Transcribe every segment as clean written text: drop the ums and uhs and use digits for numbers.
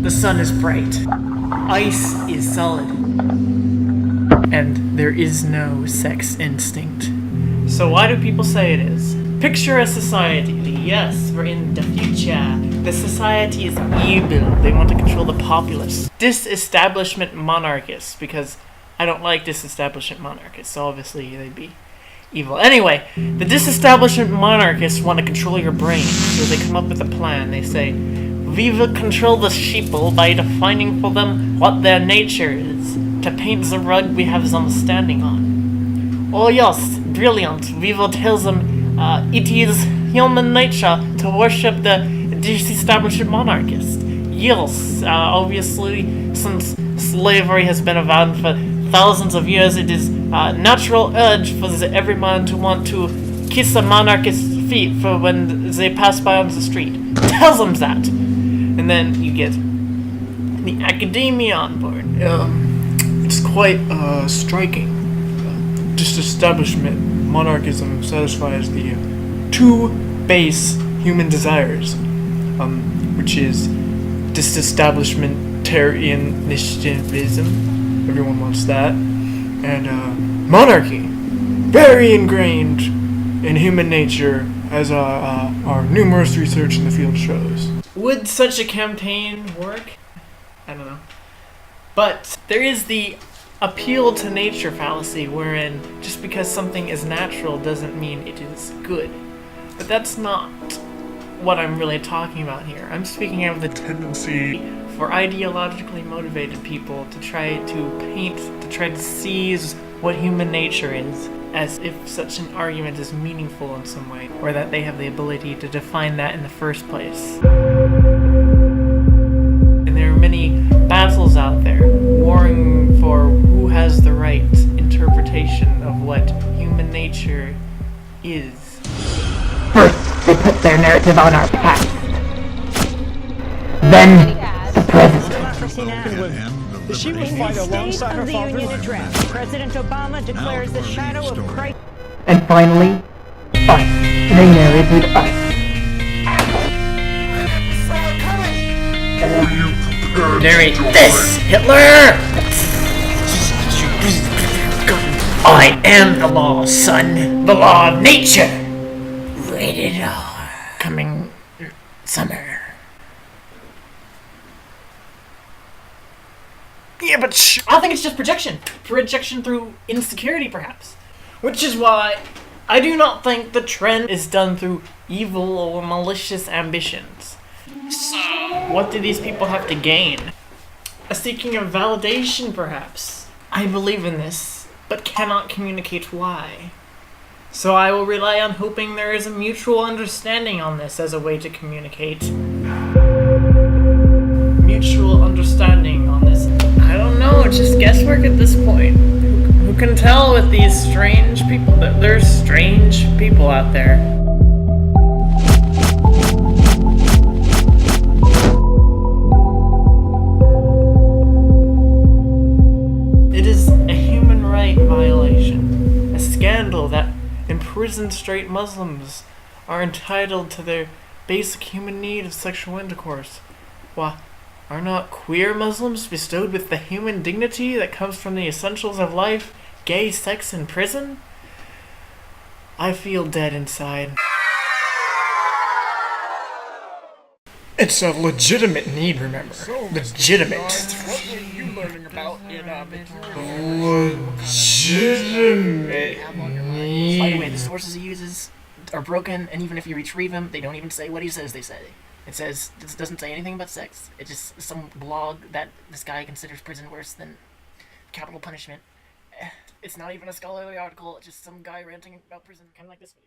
The sun is bright. Ice is solid. And there is no sex instinct. So why do people say it is? Picture a society. Yes, we're in the future. The society is evil. They want to control the populace. Disestablishment monarchists, because I don't like disestablishment monarchists, so obviously they'd be evil. Anyway, the disestablishment monarchists want to control your brain, so they come up with a plan. They say, we will control the sheeple by defining for them what their nature is, to paint the rug we have them standing on. Oh yes, brilliant. We will tell them it is human nature to worship the disestablishment monarchist. Yes, obviously, since slavery has been around for thousands of years, it is a natural urge for every man to want to kiss a monarchist's feet for when they pass by on the street. Tell them that. And then you get the academia on board. It's quite striking. Disestablishment monarchism satisfies the two base human desires, which is disestablishmentarianism. Everyone wants that. And monarchy, very ingrained in human nature, as our numerous research in the field shows. Would such a campaign work? I don't know. But there is the appeal to nature fallacy, wherein just because something is natural doesn't mean it is good. But that's not what I'm really talking about here. I'm speaking of the tendency for ideologically motivated people to try to paint, to try to seize what human nature is, as if such an argument is meaningful in some way, or that they have the ability to define that in the first place. And there are many battles out there, warring for who has the right interpretation of what human nature is. First, they put their narrative on our past. Then, the present. She would fight alongside her father. Union address. President Obama declares the shadow of Christ. And finally, us. They narrated us. Narrate this, Hitler! I am the law, son. The law of nature. Rated R. Coming summer. Yeah, but I think it's just projection. Projection through insecurity, perhaps. Which is why I do not think the trend is done through evil or malicious ambitions. So, what do these people have to gain? A seeking of validation, perhaps. I believe in this, but cannot communicate why. So I will rely on hoping there is a mutual understanding on this as a way to communicate. Mutual understanding on this. I don't know, it's just guesswork at this point. Who can tell with these strange people? There's strange people out there. It is a human right violation. A scandal that imprisoned straight Muslims are entitled to their basic human need of sexual intercourse. Why, are not queer Muslims bestowed with the human dignity that comes from the essentials of life, gay sex in prison? I feel dead inside. It's a legitimate need, remember. Legitimate. What were you learning about in Legitimate need. By the way, the sources he uses are broken, and even if you retrieve them, they don't even say what he says they say. It says, this doesn't say anything about sex. It's just some blog that this guy considers prison worse than capital punishment. It's not even a scholarly article, it's just some guy ranting about prison, kind of like this video.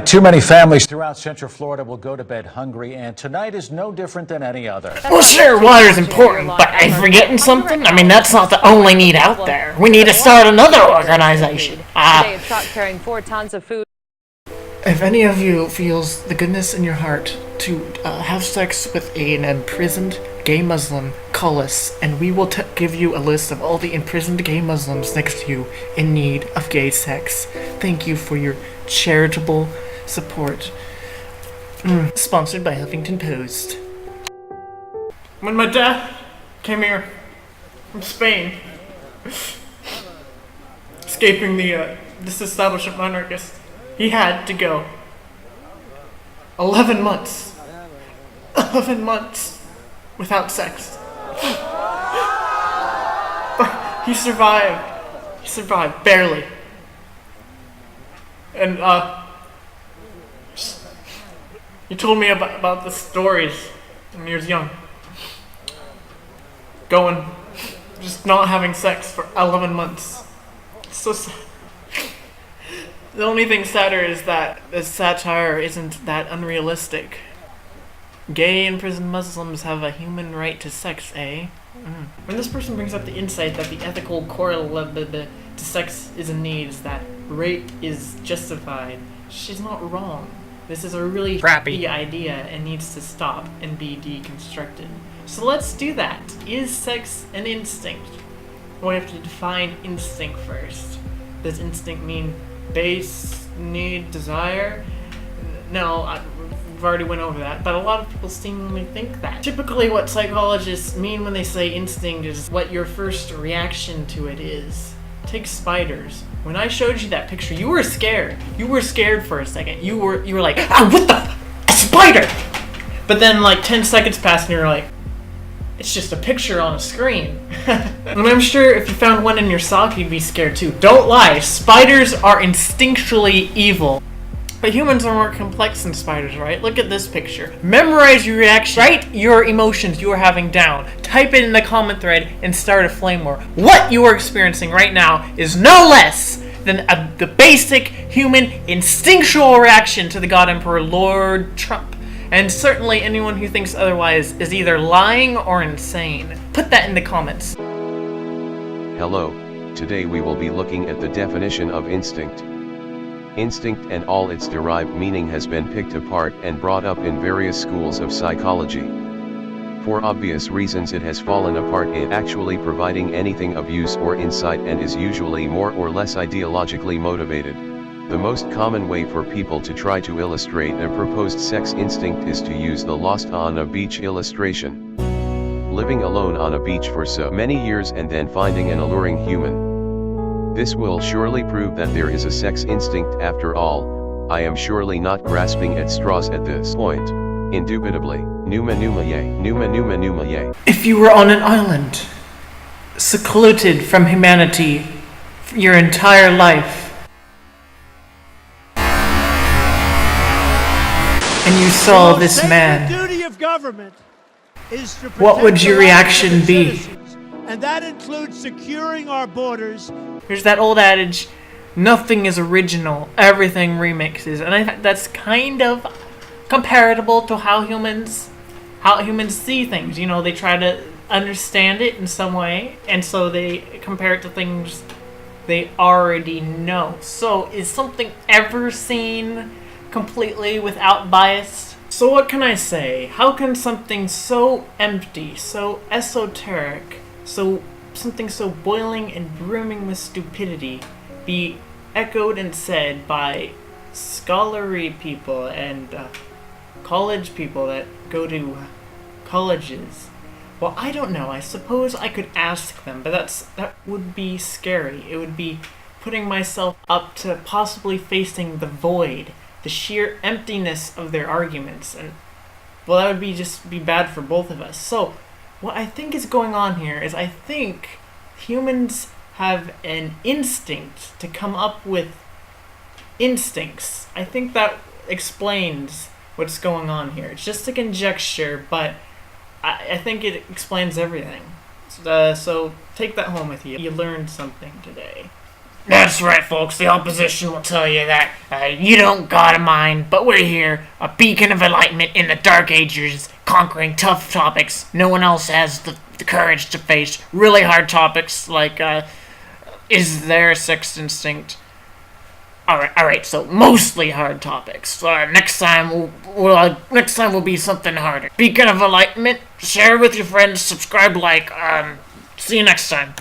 Too many families throughout Central Florida will go to bed hungry, and tonight is no different than any other. Well, sure, water's important, but am I forgetting something? I mean, that's not the only need out there. We need to start another organization. Today, a truck carrying 4 tons of food. If any of you feels the goodness in your heart to have sex with an imprisoned gay Muslim, call us, and we will give you a list of all the imprisoned gay Muslims next to you in need of gay sex. Thank you for your charitable support. Sponsored by Huffington Post. When my dad came here from Spain, escaping the disestablishment monarchist, he had to go 11 months. 11 months without sex. But he survived. He survived, barely. And, he told me about the stories when he was young. Going, just not having sex for 11 months. It's so sad. The only thing sadder is that the satire isn't that unrealistic. Gay and imprisoned Muslims have a human right to sex, eh? When this person brings up the insight that the ethical correlate to sex is a need, is that rape is justified, she's not wrong. This is a really crappy idea and needs to stop and be deconstructed. So let's do that. Is sex an instinct? Well, we have to define instinct first. Does instinct mean base, need, desire? No, we've already went over that, but a lot of people seemingly think that. Typically what psychologists mean when they say instinct is what your first reaction to it is. Take spiders. When I showed you that picture, you were scared. You were scared for a second. You were like, what the a spider! But then like 10 seconds passed and you're like, it's just a picture on a screen. And I'm sure if you found one in your sock, you'd be scared too. Don't lie, spiders are instinctually evil. But humans are more complex than spiders, right? Look at this picture. Memorize your reaction. Write your emotions you are having down. Type it in the comment thread and start a flame war. What you are experiencing right now is no less than the basic human instinctual reaction to the God Emperor Lord Trump. And certainly anyone who thinks otherwise is either lying or insane. Put that in the comments. Hello, today we will be looking at the definition of instinct. Instinct and all its derived meaning has been picked apart and brought up in various schools of psychology. For obvious reasons it has fallen apart in actually providing anything of use or insight and is usually more or less ideologically motivated. The most common way for people to try to illustrate a proposed sex instinct is to use the lost on a beach illustration. Living alone on a beach for so many years and then finding an alluring human. This will surely prove that there is a sex instinct after all. I am surely not grasping at straws at this point. Indubitably, Numa Numa Yay, Numa Numa Numa Yay. If you were on an island, secluded from humanity your entire life, and you saw this man, the duty of government is to what would your reaction be? And that includes securing our borders. There's that old adage, nothing is original, everything remixes, and I think that's kind of comparable to how humans see things. You know, they try to understand it in some way, and so they compare it to things they already know. So is something ever seen completely without bias? So what can I say? How can something so empty, so esoteric, something so boiling and brimming with stupidity be echoed and said by scholarly people and college people that go to colleges? Well, I don't know. I suppose I could ask them, but that would be scary. It would be putting myself up to possibly facing the void, the sheer emptiness of their arguments, and well, that would be bad for both of us. So what I think is going on here is I think humans have an instinct to come up with instincts. I think that explains what's going on here. It's just a conjecture, but I think it explains everything. So take that home with you. You learned something today. That's right, folks. The opposition will tell you that you don't got a mind, but we're here, a beacon of enlightenment in the dark ages, conquering tough topics no one else has the courage to face. Really hard topics like, is there a sex instinct? Alright, so mostly hard topics. Next time will be something harder. Beacon of Enlightenment, share with your friends, subscribe, like, see you next time.